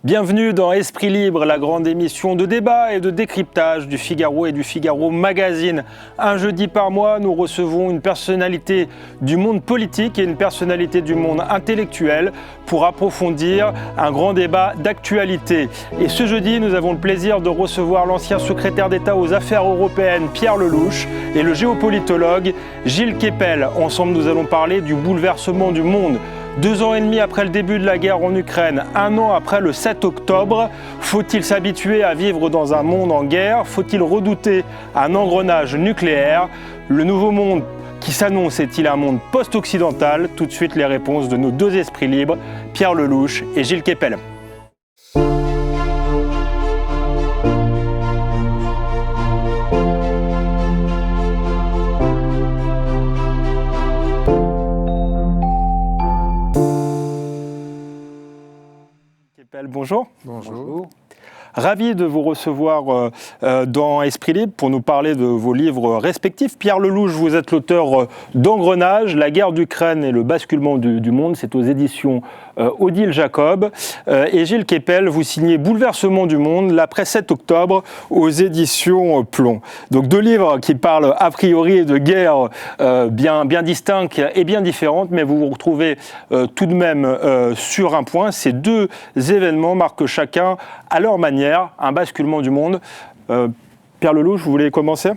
Bienvenue dans Esprit Libre, la grande émission de débat et de décryptage du Figaro et du Figaro Magazine. Un jeudi par mois, nous recevons une personnalité du monde politique et une personnalité du monde intellectuel pour approfondir un grand débat d'actualité. Et ce jeudi, nous avons le plaisir de recevoir l'ancien secrétaire d'État aux Affaires européennes, Pierre Lellouche, et le géopolitologue Gilles Kepel. Ensemble, nous allons parler du bouleversement du monde. 2 ans et demi après le début de la guerre en Ukraine, 1 an après le 7 octobre, faut-il s'habituer à vivre dans un monde en guerre? Faut-il redouter un engrenage nucléaire? Le nouveau monde qui s'annonce est-il un monde post-occidental? Tout de suite les réponses de nos deux esprits libres, Pierre Lellouche et Gilles Kepel. Bonjour. Bonjour. Ravi de vous recevoir dans Esprit Libre pour nous parler de vos livres respectifs. Pierre Lellouche, vous êtes l'auteur d'Engrenage, la guerre d'Ukraine et le basculement du monde. C'est aux éditions Odile Jacob. Et Gilles Kepel, vous signez Bouleversement du monde, l'après 7 octobre, aux éditions Plomb. Donc 2 livres qui parlent a priori de guerres bien distinctes et bien différentes, mais vous vous retrouvez tout de même sur un point. Ces 2 événements marquent chacun à leur manière un basculement du monde. Pierre Lellouche, vous voulez commencer ?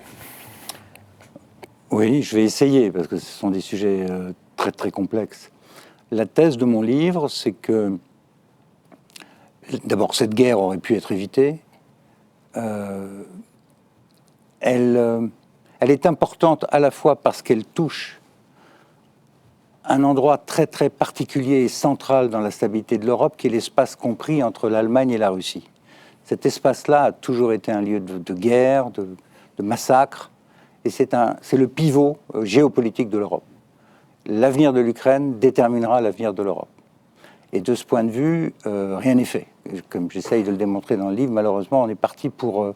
Oui, je vais essayer, parce que ce sont des sujets très très complexes. La thèse de mon livre, c'est que, d'abord, cette guerre aurait pu être évitée. Elle est importante à la fois parce qu'elle touche un endroit très très particulier et central dans la stabilité de l'Europe, qui est l'espace compris entre l'Allemagne et la Russie. Cet espace-là a toujours été un lieu de guerre, de massacre, et c'est le pivot géopolitique de l'Europe. L'avenir de l'Ukraine déterminera l'avenir de l'Europe. Et de ce point de vue, rien n'est fait. Comme j'essaye de le démontrer dans le livre, malheureusement, on est parti pour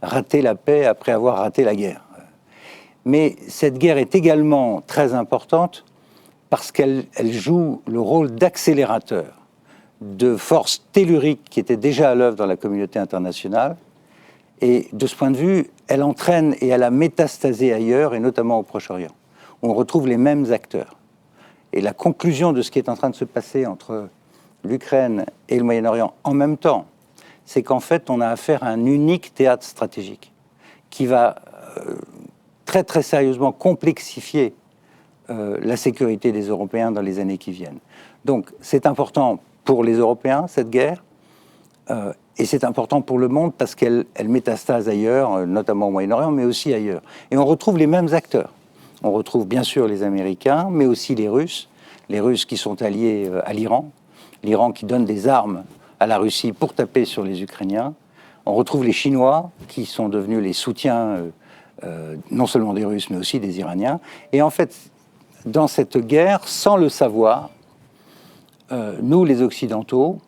rater la paix après avoir raté la guerre. Mais cette guerre est également très importante parce qu'elle joue le rôle d'accélérateur de forces telluriques qui étaient déjà à l'œuvre dans la communauté internationale. Et de ce point de vue, elle entraîne et elle a métastasé ailleurs, et notamment au Proche-Orient. On retrouve les mêmes acteurs. Et la conclusion de ce qui est en train de se passer entre l'Ukraine et le Moyen-Orient en même temps, c'est qu'en fait, on a affaire à un unique théâtre stratégique qui va très très sérieusement complexifier la sécurité des Européens dans les années qui viennent. Donc c'est important pour les Européens, cette guerre, et c'est important pour le monde parce qu'elle métastase ailleurs, notamment au Moyen-Orient, mais aussi ailleurs. Et on retrouve les mêmes acteurs. On retrouve bien sûr les Américains, mais aussi les Russes qui sont alliés à l'Iran qui donne des armes à la Russie pour taper sur les Ukrainiens. On retrouve les Chinois qui sont devenus les soutiens non seulement des Russes, mais aussi des Iraniens. Et en fait, dans cette guerre, sans le savoir, nous, les Occidentaux,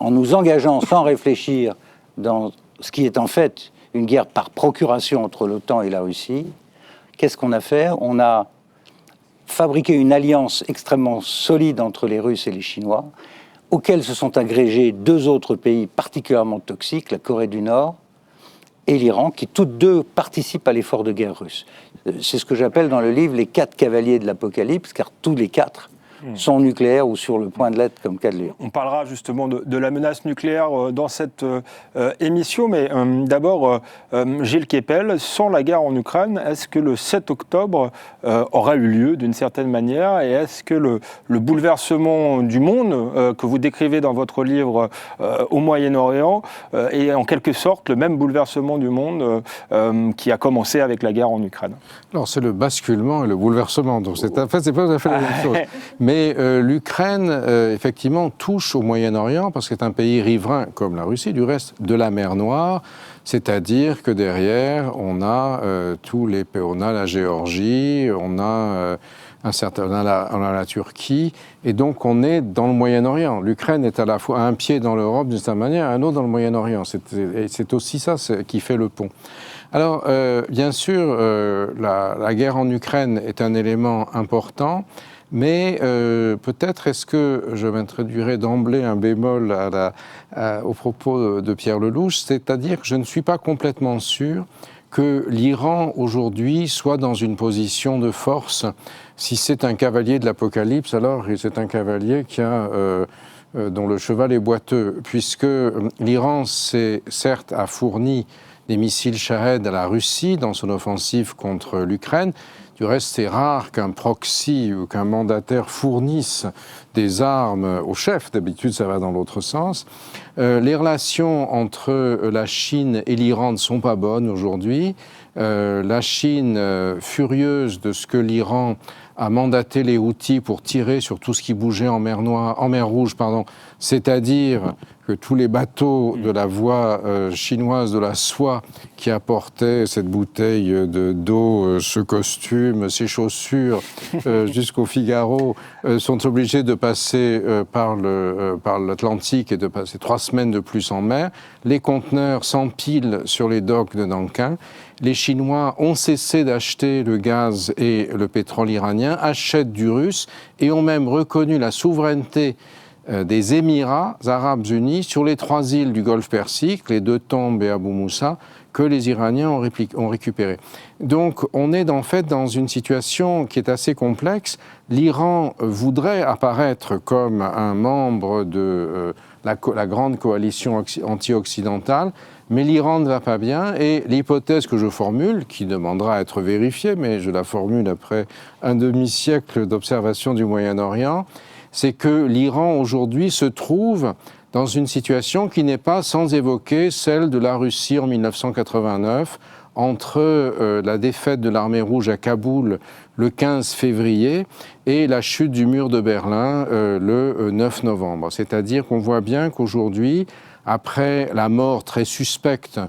en nous engageant sans réfléchir dans ce qui est en fait une guerre par procuration entre l'OTAN et la Russie, qu'est-ce qu'on a fait? On a fabriqué une alliance extrêmement solide entre les Russes et les Chinois, auxquels se sont agrégés 2 autres pays particulièrement toxiques, la Corée du Nord et l'Iran, qui toutes 2 participent à l'effort de guerre russe. C'est ce que j'appelle dans le livre les 4 cavaliers de l'apocalypse, car tous les 4 sont nucléaires ou sur le point de l'être comme cas de l'Iran. On parlera justement de la menace nucléaire dans cette émission, mais d'abord, Gilles Kepel, sans la guerre en Ukraine, est-ce que le 7 octobre aura eu lieu d'une certaine manière, et est-ce que le bouleversement du monde que vous décrivez dans votre livre au Moyen-Orient est en quelque sorte le même bouleversement du monde qui a commencé avec la guerre en Ukraine? Alors c'est le basculement et le bouleversement, donc c'est pas tout à fait la même chose. Mais l'Ukraine, effectivement, touche au Moyen-Orient parce que c'est un pays riverain, comme la Russie, du reste, de la mer Noire. C'est-à-dire que derrière, on a on a la Géorgie, on a la Turquie, et donc on est dans le Moyen-Orient. L'Ukraine est à la fois un pied dans l'Europe d'une certaine manière, un autre dans le Moyen-Orient. C'est aussi ça qui fait le pont. Alors, bien sûr, la guerre en Ukraine est un élément important, Mais peut-être est-ce que je m'introduirai d'emblée un bémol au propos de Pierre Lellouche, c'est-à-dire que je ne suis pas complètement sûr que l'Iran aujourd'hui soit dans une position de force. Si c'est un cavalier de l'Apocalypse, alors c'est un cavalier dont le cheval est boiteux, puisque l'Iran, certes, a fourni des missiles Shahed à la Russie dans son offensive contre l'Ukraine. Du reste, c'est rare qu'un proxy ou qu'un mandataire fournisse des armes au chef. D'habitude, ça va dans l'autre sens. Les relations entre la Chine et l'Iran ne sont pas bonnes aujourd'hui. La Chine, furieuse de ce que l'Iran a mandaté les Houthis pour tirer sur tout ce qui bougeait en mer Rouge, c'est-à-dire que tous les bateaux de la voie chinoise de la soie qui apportaient cette bouteille d'eau, ce costume, ces chaussures jusqu'au Figaro sont obligés de passer par l'Atlantique et de passer 3 semaines de plus en mer. Les conteneurs s'empilent sur les docks de Nankin. Les Chinois ont cessé d'acheter le gaz et le pétrole iranien, achètent du russe et ont même reconnu la souveraineté des Émirats arabes unis sur les 3 îles du Golfe Persique, les 2 Tombes et Abu Moussa, que les Iraniens ont récupérées. Donc on est en fait dans une situation qui est assez complexe. L'Iran voudrait apparaître comme un membre de la grande coalition anti-occidentale, mais l'Iran ne va pas bien et l'hypothèse que je formule, qui demandera à être vérifiée, mais je la formule après un demi-siècle d'observation du Moyen-Orient, c'est que l'Iran aujourd'hui se trouve dans une situation qui n'est pas sans évoquer celle de la Russie en 1989, entre la défaite de l'armée rouge à Kaboul le 15 février et la chute du mur de Berlin le 9 novembre. C'est-à-dire qu'on voit bien qu'aujourd'hui, après la mort très suspecte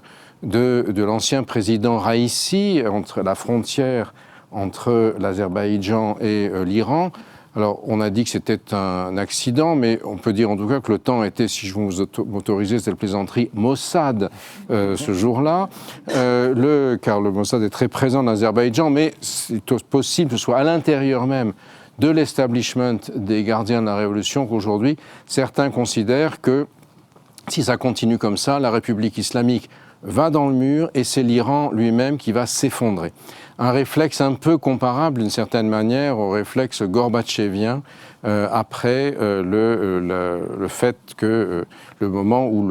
de l'ancien président Raïssi, entre la frontière entre l'Azerbaïdjan et l'Iran, alors, on a dit que c'était un accident, mais on peut dire en tout cas que le temps était, si je vous m'autorisez cette plaisanterie, Mossad ce jour-là, car le Mossad est très présent en Azerbaïdjan, mais c'est possible que ce soit à l'intérieur même de l'establishment des gardiens de la Révolution qu'aujourd'hui, certains considèrent que si ça continue comme ça, la République islamique va dans le mur et c'est l'Iran lui-même qui va s'effondrer. Un réflexe un peu comparable d'une certaine manière au réflexe gorbatchevien après le fait que le moment où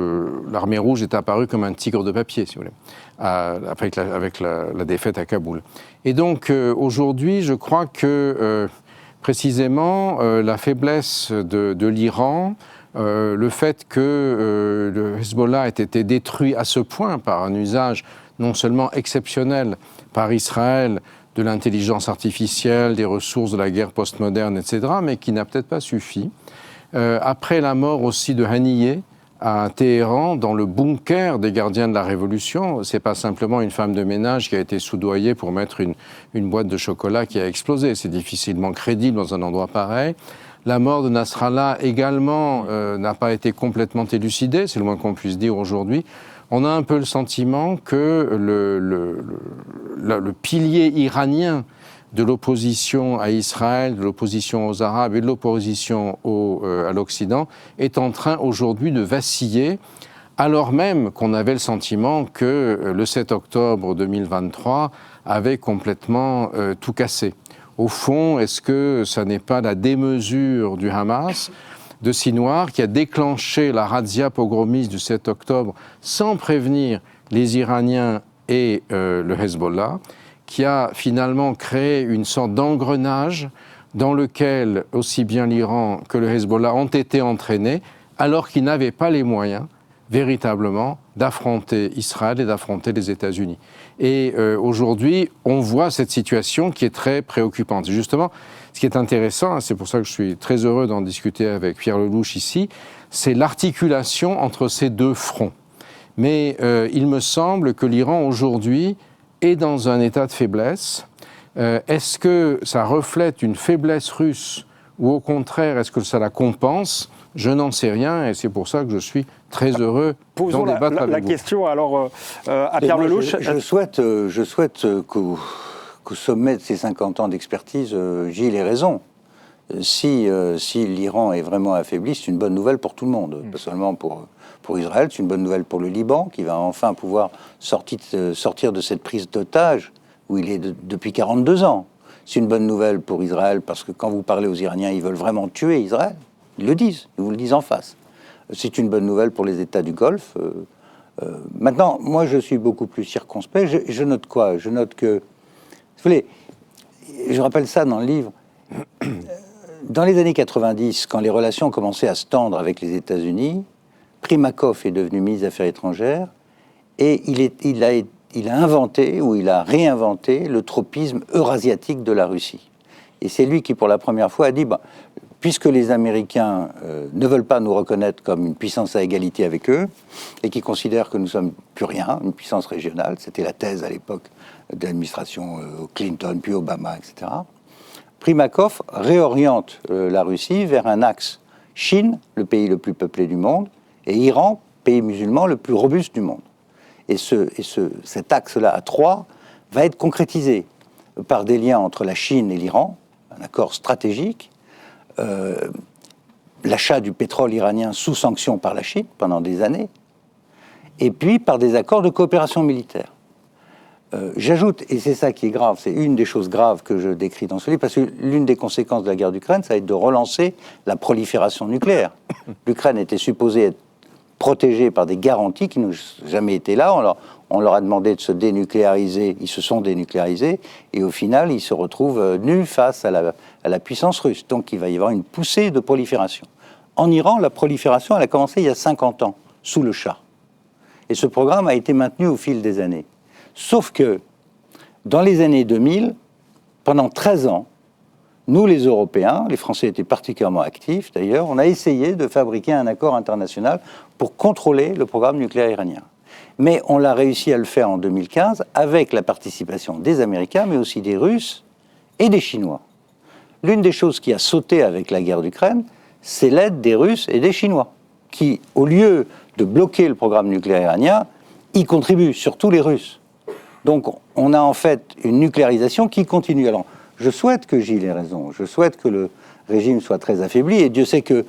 l'armée rouge est apparue comme un tigre de papier, si vous voulez, avec la défaite à Kaboul. Et donc aujourd'hui, je crois que précisément la faiblesse de l'Iran, le fait que le Hezbollah ait été détruit à ce point par un usage non seulement exceptionnel par Israël de l'intelligence artificielle, des ressources de la guerre postmoderne, etc., mais qui n'a peut-être pas suffi. Après la mort aussi de Haniyeh à Téhéran, dans le bunker des gardiens de la Révolution, c'est pas simplement une femme de ménage qui a été soudoyée pour mettre une boîte de chocolat qui a explosé. C'est difficilement crédible dans un endroit pareil. La mort de Nasrallah également n'a pas été complètement élucidée, c'est le moins qu'on puisse dire aujourd'hui. On a un peu le sentiment que le pilier iranien de l'opposition à Israël, de l'opposition aux Arabes et de l'opposition à l'Occident est en train aujourd'hui de vaciller, alors même qu'on avait le sentiment que le 7 octobre 2023 avait complètement tout cassé. Au fond, est-ce que ça n'est pas la démesure du Hamas de Sinwar qui a déclenché la razzia pogromiste du 7 octobre sans prévenir les Iraniens et le Hezbollah, qui a finalement créé une sorte d'engrenage dans lequel aussi bien l'Iran que le Hezbollah ont été entraînés alors qu'ils n'avaient pas les moyens véritablement d'affronter Israël et d'affronter les États-Unis. Et aujourd'hui, on voit cette situation qui est très préoccupante. Justement, ce qui est intéressant, c'est pour ça que je suis très heureux d'en discuter avec Pierre Lellouche ici, c'est l'articulation entre ces 2 fronts. Mais il me semble que l'Iran aujourd'hui est dans un état de faiblesse. Est-ce que ça reflète une faiblesse russe ou au contraire, est-ce que ça la compense ? Je n'en sais rien et c'est pour ça que je suis très heureux d'en débattre avec vous. La question alors à Pierre Lellouche. Je souhaite qu'au sommet de ces 50 ans d'expertise, Gilles ait raison. si l'Iran est vraiment affaibli, c'est une bonne nouvelle pour tout le monde, pas seulement pour Israël, c'est une bonne nouvelle pour le Liban, qui va enfin pouvoir sortir de cette prise d'otage où il est depuis 42 ans. C'est une bonne nouvelle pour Israël, parce que quand vous parlez aux Iraniens, ils veulent vraiment tuer Israël. Ils le disent, ils vous le disent en face. C'est une bonne nouvelle pour les États du Golfe. Maintenant, moi, je suis beaucoup plus circonspect. Je note quoi? Je note que... Vous voulez, je rappelle ça dans le livre. Dans les années 90, quand les relations ont commencé à se tendre avec les États-Unis, Primakov est devenu ministre des Affaires étrangères et il a inventé, ou il a réinventé, le tropisme eurasiatique de la Russie. Et c'est lui qui, pour la première fois, a dit puisque les Américains ne veulent pas nous reconnaître comme une puissance à égalité avec eux, et qui considèrent que nous sommes plus rien, une puissance régionale, c'était la thèse à l'époque de l'administration Clinton, puis Obama, etc., Primakov réoriente la Russie vers un axe Chine, le pays le plus peuplé du monde, et Iran, pays musulman le plus robuste du monde. Et cet axe-là, à trois, va être concrétisé par des liens entre la Chine et l'Iran, un accord stratégique, l'achat du pétrole iranien sous sanction par la Chine pendant des années, et puis par des accords de coopération militaire. J'ajoute, et c'est ça qui est grave, c'est une des choses graves que je décris dans ce livre, parce que l'une des conséquences de la guerre d'Ukraine, ça va être de relancer la prolifération nucléaire. L'Ukraine était supposée être protégés par des garanties qui n'ont jamais été là. On leur a demandé de se dénucléariser, ils se sont dénucléarisés, et au final, ils se retrouvent nus face à la puissance russe. Donc il va y avoir une poussée de prolifération. En Iran, la prolifération, elle a commencé il y a 50 ans, sous le Shah. Et ce programme a été maintenu au fil des années. Sauf que, dans les années 2000, pendant 13 ans, nous, les Européens, les Français étaient particulièrement actifs d'ailleurs, on a essayé de fabriquer un accord international pour contrôler le programme nucléaire iranien. Mais on l'a réussi à le faire en 2015 avec la participation des Américains, mais aussi des Russes et des Chinois. L'une des choses qui a sauté avec la guerre d'Ukraine, c'est l'aide des Russes et des Chinois, qui, au lieu de bloquer le programme nucléaire iranien, y contribuent, surtout les Russes. Donc on a en fait une nucléarisation qui continue. Alors, je souhaite que Gilles ait raison, je souhaite que le régime soit très affaibli, et Dieu sait que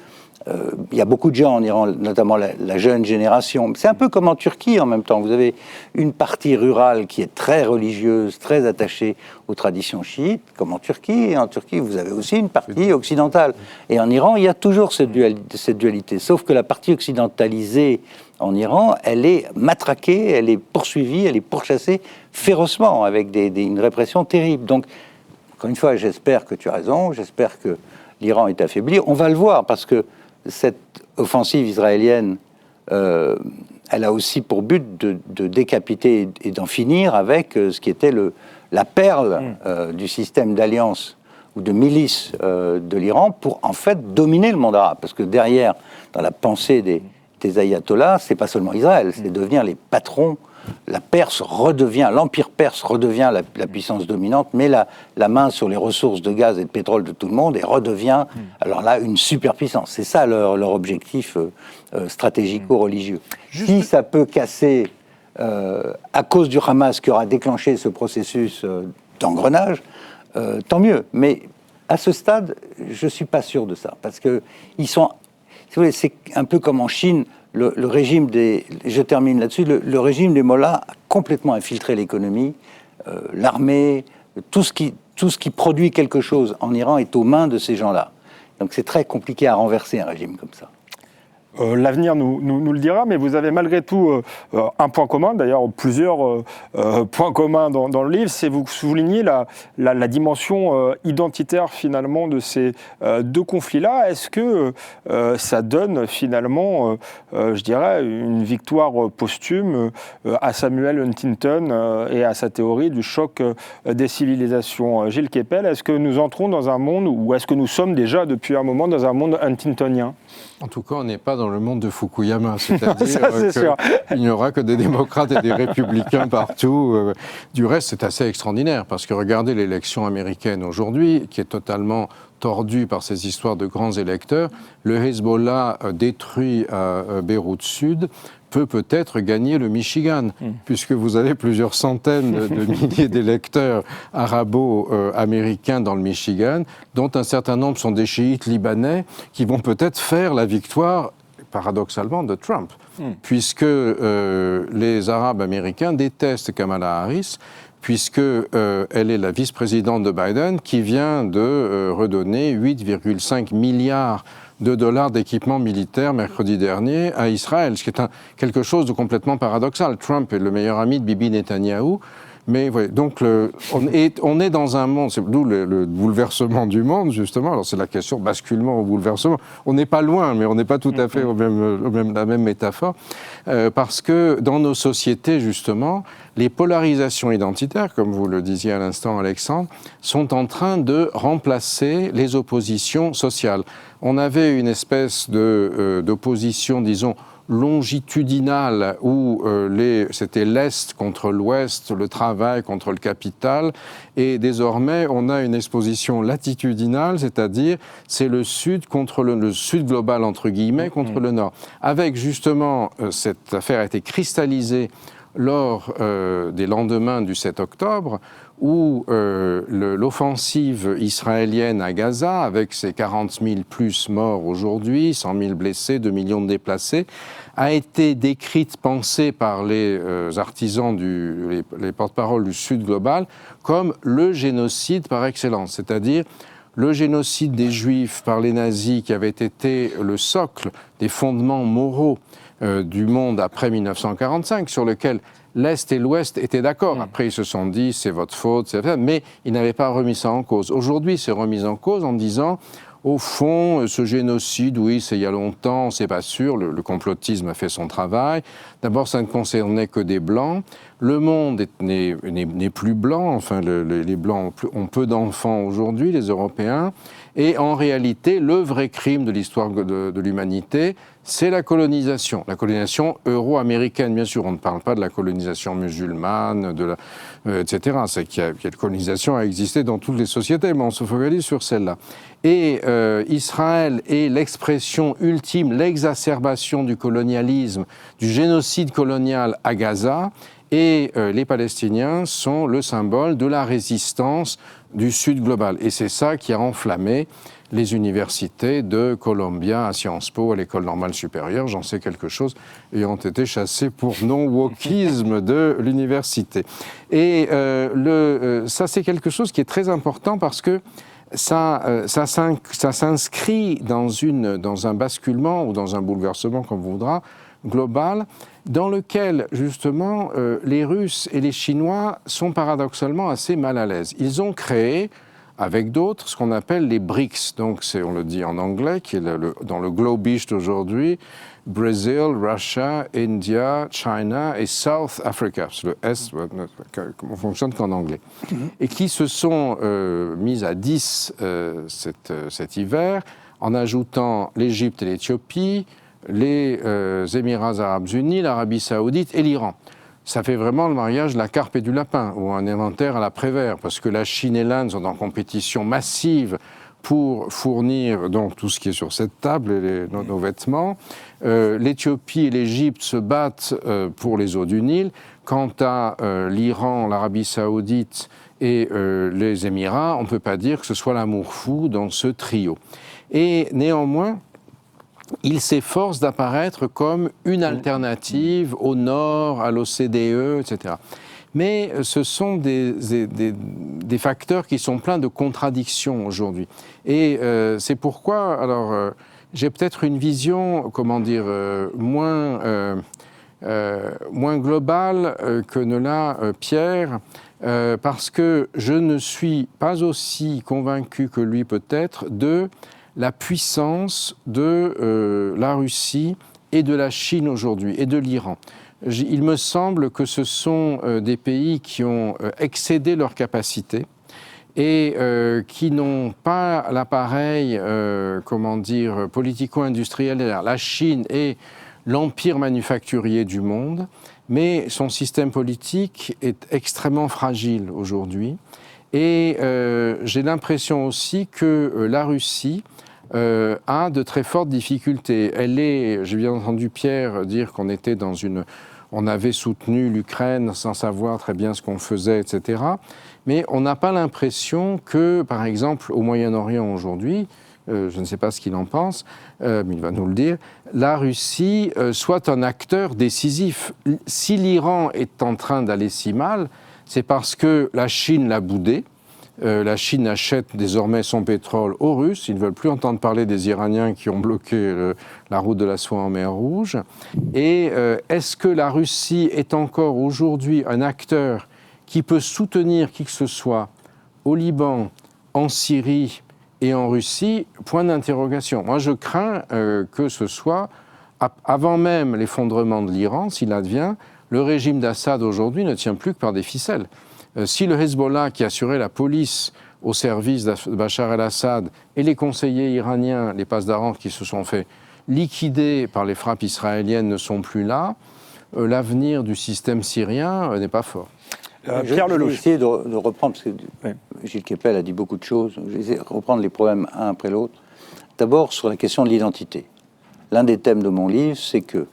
il y a beaucoup de gens en Iran, notamment la jeune génération. C'est un peu comme en Turquie en même temps. Vous avez une partie rurale qui est très religieuse, très attachée aux traditions chiites, comme en Turquie. Et en Turquie, vous avez aussi une partie occidentale. Et en Iran, il y a toujours cette dualité. Sauf que la partie occidentalisée en Iran, elle est matraquée, elle est poursuivie, elle est pourchassée férocement, avec une répression terrible. Donc, encore une fois, j'espère que tu as raison, j'espère que l'Iran est affaibli. On va le voir, parce que cette offensive israélienne, elle a aussi pour but de décapiter et d'en finir avec ce qui était la perle du système d'alliance ou de milice de l'Iran, pour en fait dominer le monde arabe. Parce que derrière, dans la pensée des ayatollahs, c'est pas seulement Israël, c'est devenir les patrons. L'empire perse redevient la puissance dominante, met la main sur les ressources de gaz et de pétrole de tout le monde et redevient, alors là, une superpuissance. C'est ça leur objectif stratégico-religieux. Si ça peut casser, à cause du Hamas qui aura déclenché ce processus d'engrenage, tant mieux. Mais à ce stade, je ne suis pas sûr de ça, parce que c'est un peu comme en Chine. Le régime je termine là-dessus, le régime des mollahs a complètement infiltré l'économie, l'armée, tout ce qui produit quelque chose en Iran est aux mains de ces gens-là. Donc c'est très compliqué à renverser un régime comme ça. L'avenir nous le dira, mais vous avez malgré tout un point commun, d'ailleurs plusieurs points communs dans le livre, c'est vous soulignez la dimension identitaire finalement de ces deux conflits-là. Est-ce que ça donne finalement, je dirais, une victoire posthume à Samuel Huntington et à sa théorie du choc des civilisations? Gilles Kepel, est-ce que nous entrons dans un monde, ou est-ce que nous sommes déjà depuis un moment dans un monde huntingtonien? En tout cas, on n'est pas dans le monde de Fukuyama, c'est-à-dire qu'il n'y aura que des démocrates et des républicains partout. Du reste, c'est assez extraordinaire, parce que regardez l'élection américaine aujourd'hui, qui est totalement tordu par ces histoires de grands électeurs, le Hezbollah détruit à Beyrouth Sud peut-être gagner le Michigan, puisque vous avez plusieurs centaines de milliers d'électeurs arabo-américains dans le Michigan, dont un certain nombre sont des chiites libanais, qui vont peut-être faire la victoire, paradoxalement, de Trump, puisque les Arabes américains détestent Kamala Harris, puisqu'elle est la vice-présidente de Biden, qui vient de redonner 8,5 milliards de dollars d'équipement militaire mercredi dernier à Israël, ce qui est quelque chose de complètement paradoxal. Trump est le meilleur ami de Bibi Netanyahou, mais ouais, donc on est dans un monde, c'est d'où le bouleversement du monde, justement. Alors c'est la question basculement au bouleversement. On n'est pas loin, mais on n'est pas tout à fait la même métaphore, parce que dans nos sociétés, justement, les polarisations identitaires, comme vous le disiez à l'instant, Alexandre, sont en train de remplacer les oppositions sociales. On avait une espèce d'opposition, disons, longitudinale où c'était l'Est contre l'Ouest, le travail contre le capital, et désormais on a une exposition latitudinale, c'est-à-dire c'est le Sud contre le Sud global entre guillemets contre le Nord. Avec justement cette affaire a été cristallisée lors des lendemains du 7 octobre, où l'offensive israélienne à Gaza, avec ses 40 000 plus morts aujourd'hui, 100 000 blessés, 2 millions de déplacés, a été décrite, pensée par les artisans, les porte-paroles du Sud global, comme le génocide par excellence, c'est-à-dire le génocide des Juifs par les nazis, qui avait été le socle des fondements moraux du monde après 1945, sur lequel l'Est et l'Ouest étaient d'accord. Après, ils se sont dit, c'est votre faute, mais ils n'avaient pas remis ça en cause. Aujourd'hui, c'est remis en cause en disant, au fond, ce génocide, oui, c'est il y a longtemps, c'est pas sûr, le complotisme a fait son travail. D'abord, ça ne concernait que des Blancs. Le monde n'est plus blanc, enfin, les Blancs ont peu d'enfants aujourd'hui, les Européens. Et en réalité, le vrai crime de l'histoire de l'humanité, c'est la colonisation euro-américaine, bien sûr. On ne parle pas de la colonisation musulmane, etc. C'est qu'il y a une colonisation a existé dans toutes les sociétés, mais on se focalise sur celle-là. Et Israël est l'expression ultime, l'exacerbation du colonialisme, du génocide colonial à Gaza, et les Palestiniens sont le symbole de la résistance du Sud global. Et c'est ça qui a enflammé les universités de Columbia à Sciences Po, à l'École normale supérieure, j'en sais quelque chose, ayant été chassés pour non-wokisme de l'université. Et ça, c'est quelque chose qui est très important parce que ça s'inscrit dans un basculement ou dans un bouleversement, comme on voudra, global, dans lequel, justement, les Russes et les Chinois sont paradoxalement assez mal à l'aise. Ils ont créé, avec d'autres, ce qu'on appelle les BRICS. Donc, on le dit en anglais, qui est dans le Globish d'aujourd'hui, Brazil, Russia, India, China et South Africa. Le S, on fonctionne qu'en anglais. Et qui se sont mis à 10 cet hiver, en ajoutant l'Égypte et l'Éthiopie, les Émirats arabes unis, l'Arabie saoudite et l'Iran. Ça fait vraiment le mariage de la carpe et du lapin, ou un inventaire à la Prévert, parce que la Chine et l'Inde sont en compétition massive pour fournir donc tout ce qui est sur cette table, nos vêtements. L'Éthiopie et l'Égypte se battent pour les eaux du Nil. Quant à l'Iran, l'Arabie saoudite et les Émirats, on ne peut pas dire que ce soit l'amour fou dans ce trio. Et néanmoins, il s'efforce d'apparaître comme une alternative au Nord, à l'OCDE, etc. Mais ce sont des facteurs qui sont pleins de contradictions aujourd'hui. Et c'est pourquoi, alors, j'ai peut-être une vision, moins globale que ne l'a Pierre, parce que je ne suis pas aussi convaincu que lui peut-être de la puissance de la Russie et de la Chine aujourd'hui, et de l'Iran. Il me semble que ce sont des pays qui ont excédé leurs capacités et qui n'ont pas l'appareil, politico-industriel. La Chine est l'empire manufacturier du monde, mais son système politique est extrêmement fragile aujourd'hui. Et j'ai l'impression aussi que la Russie a de très fortes difficultés. J'ai bien entendu Pierre dire qu'on était on avait soutenu l'Ukraine sans savoir très bien ce qu'on faisait, etc. Mais on n'a pas l'impression que, par exemple, au Moyen-Orient aujourd'hui, je ne sais pas ce qu'il en pense, mais il va nous le dire, la Russie soit un acteur décisif. Si l'Iran est en train d'aller si mal, c'est parce que la Chine l'a boudé. La Chine achète désormais son pétrole aux Russes. Ils ne veulent plus entendre parler des Iraniens qui ont bloqué la route de la soie en mer Rouge. Et est-ce que la Russie est encore aujourd'hui un acteur qui peut soutenir qui que ce soit au Liban, en Syrie et en Russie? Point d'interrogation. Moi, je crains que ce soit, avant même l'effondrement de l'Iran, s'il advient, le régime d'Assad aujourd'hui ne tient plus que par des ficelles. Si le Hezbollah, qui assurait la police au service de Bachar el-Assad, et les conseillers iraniens, les pasdaran qui se sont fait liquider par les frappes israéliennes ne sont plus là, l'avenir du système syrien n'est pas fort. Pierre Lelouch. Je vais essayer de reprendre, parce que Gilles Kepel a dit beaucoup de choses, je vais essayer de reprendre les problèmes un après l'autre. D'abord, sur la question de l'identité. L'un des thèmes de mon livre, c'est que,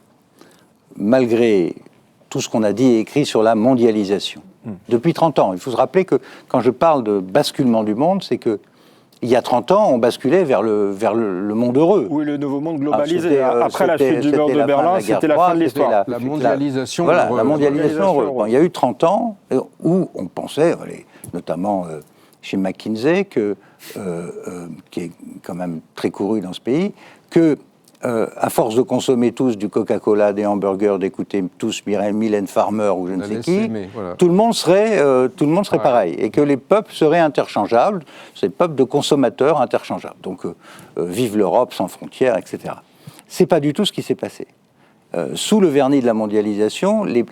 malgré tout ce qu'on a dit et écrit sur la mondialisation, depuis 30 ans. Il faut se rappeler que quand je parle de basculement du monde, c'est que il y a 30 ans, on basculait vers le monde heureux. Oui, le nouveau monde globalisé. Après la chute du mur de Berlin, c'était la fin de l'histoire. La mondialisation voilà, heureuse. La mondialisation heureuse. Bon, il y a eu 30 ans où on pensait, notamment chez McKinsey, qui est quand même très couru dans ce pays, que à force de consommer tous du Coca-Cola, des hamburgers, d'écouter tous Mylène Farmer ou je ne sais qui, voilà. tout le monde serait pareil, et que les peuples seraient interchangeables, c'est le peuple de consommateurs interchangeables. Donc, vive l'Europe sans frontières, etc. C'est pas du tout ce qui s'est passé. Sous le vernis de la mondialisation, les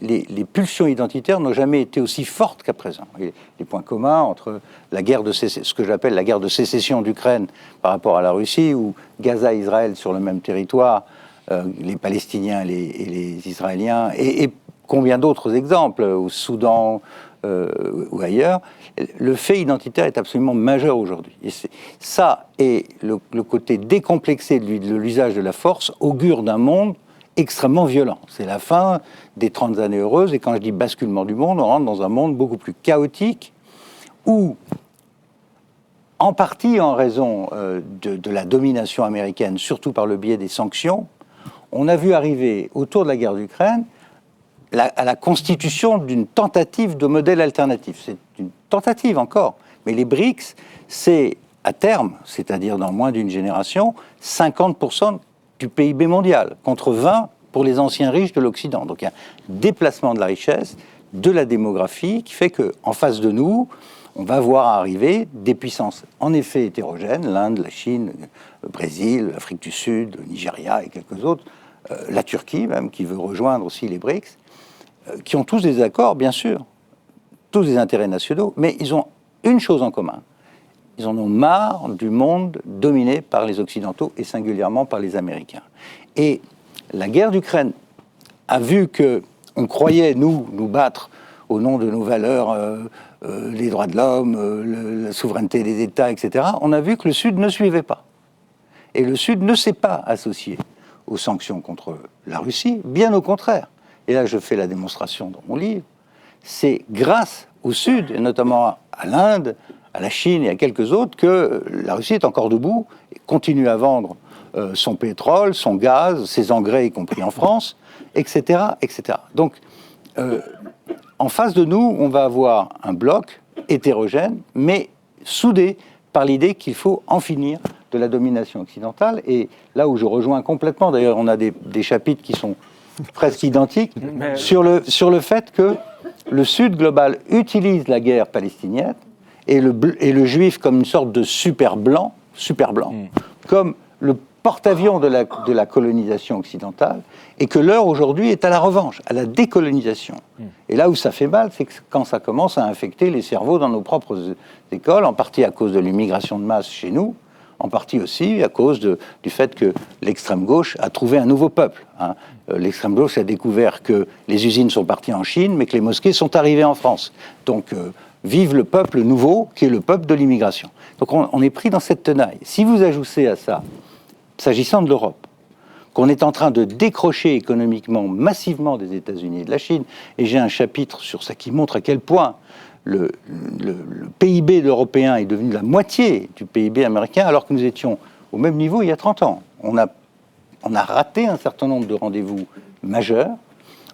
pulsions identitaires n'ont jamais été aussi fortes qu'à présent. Les points communs entre la guerre de ce que j'appelle la guerre de sécession d'Ukraine par rapport à la Russie, ou Gaza et Israël sur le même territoire, les Palestiniens et les Israéliens, et combien d'autres exemples, au Soudan ou ailleurs, le fait identitaire est absolument majeur aujourd'hui. Et ça et le côté décomplexé de l'usage de la force augure d'un monde extrêmement violent. C'est la fin des 30 années heureuses, et quand je dis basculement du monde, on rentre dans un monde beaucoup plus chaotique, où, en partie en raison de la domination américaine, surtout par le biais des sanctions, on a vu arriver, autour de la guerre d'Ukraine, à la constitution d'une tentative de modèle alternatif. C'est une tentative encore, mais les BRICS, c'est à terme, c'est-à-dire dans moins d'une génération, 50% du PIB mondial, contre 20 pour les anciens riches de l'Occident. Donc il y a un déplacement de la richesse, de la démographie, qui fait qu'en face de nous, on va voir arriver des puissances en effet hétérogènes, l'Inde, la Chine, le Brésil, l'Afrique du Sud, le Nigeria et quelques autres, la Turquie même, qui veut rejoindre aussi les BRICS, qui ont tous des accords, bien sûr, tous des intérêts nationaux, mais ils ont une chose en commun. Ils en ont marre du monde dominé par les Occidentaux et singulièrement par les Américains. Et la guerre d'Ukraine a vu qu'on croyait, nous battre au nom de nos valeurs, les droits de l'homme, la souveraineté des États, etc. On a vu que le Sud ne suivait pas. Et le Sud ne s'est pas associé aux sanctions contre la Russie, bien au contraire. Et là, je fais la démonstration dans mon livre. C'est grâce au Sud, et notamment à l'Inde, à la Chine et à quelques autres, que la Russie est encore debout et continue à vendre son pétrole, son gaz, ses engrais, y compris en France, etc., etc. Donc, en face de nous, on va avoir un bloc hétérogène, mais soudé par l'idée qu'il faut en finir de la domination occidentale. Et là où je rejoins complètement, d'ailleurs, on a des chapitres qui sont presque identiques, sur le fait que le Sud global utilise la guerre palestinienne et le juif comme une sorte de super blanc, comme le porte-avions de la colonisation occidentale, et que l'heure aujourd'hui est à la revanche, à la décolonisation. Et là où ça fait mal, c'est quand ça commence à infecter les cerveaux dans nos propres écoles, en partie à cause de l'immigration de masse chez nous, en partie aussi à cause du fait que l'extrême gauche a trouvé un nouveau peuple. L'extrême gauche a découvert que les usines sont parties en Chine, mais que les mosquées sont arrivées en France. Donc vive le peuple nouveau, qui est le peuple de l'immigration. Donc on est pris dans cette tenaille. Si vous ajoutez à ça, s'agissant de l'Europe, qu'on est en train de décrocher économiquement massivement des États-Unis et de la Chine, et j'ai un chapitre sur ça qui montre à quel point le PIB européen est devenu la moitié du PIB américain, alors que nous étions au même niveau il y a 30 ans. On a raté un certain nombre de rendez-vous majeurs.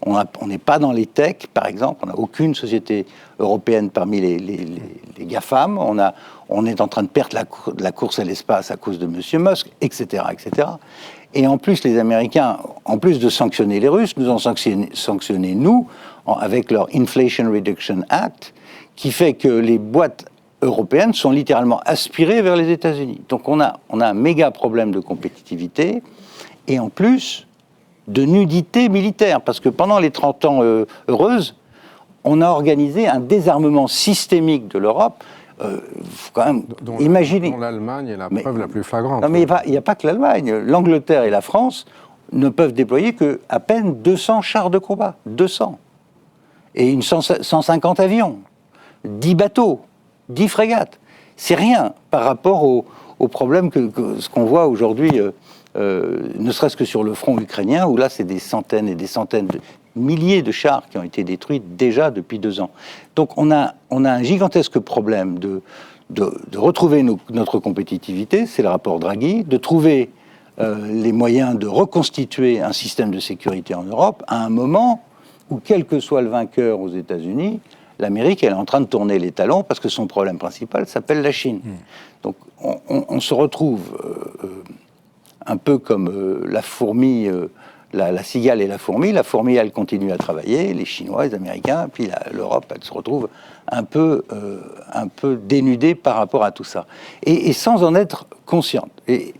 On n'est pas dans les techs, par exemple. On n'a aucune société européenne parmi les GAFAM. On est en train de perdre la course à l'espace à cause de M. Musk, etc., etc. Et en plus, les Américains, en plus de sanctionner les Russes, nous ont sanctionné nous, avec leur Inflation Reduction Act, qui fait que les boîtes européennes sont littéralement aspirées vers les États-Unis. Donc on a un méga problème de compétitivité, et en plus de nudité militaire, parce que pendant les 30 ans heureuses, on a organisé un désarmement systémique de l'Europe. Faut quand même imaginer. Dont l'Allemagne est la preuve la plus flagrante. Non, mais il n'y a pas que l'Allemagne. L'Angleterre et la France ne peuvent déployer qu'à peine 200 chars de combat. 200. Et 150 avions. 10 bateaux. 10 frégates. C'est rien par rapport au problème ce qu'on voit aujourd'hui, ne serait-ce que sur le front ukrainien, où là, c'est des centaines et des centaines de milliers de chars qui ont été détruits déjà depuis 2 ans. Donc on a un gigantesque problème de retrouver notre compétitivité, c'est le rapport Draghi, de trouver les moyens de reconstituer un système de sécurité en Europe à un moment où, quel que soit le vainqueur aux États-Unis, l'Amérique, elle est en train de tourner les talons parce que son problème principal s'appelle la Chine. Donc on se retrouve un peu comme la fourmi, la cigale et la fourmi. La fourmi, elle continue à travailler, les Chinois, les Américains, puis l'Europe, elle se retrouve un peu dénudée par rapport à tout ça. Et sans en être consciente. Et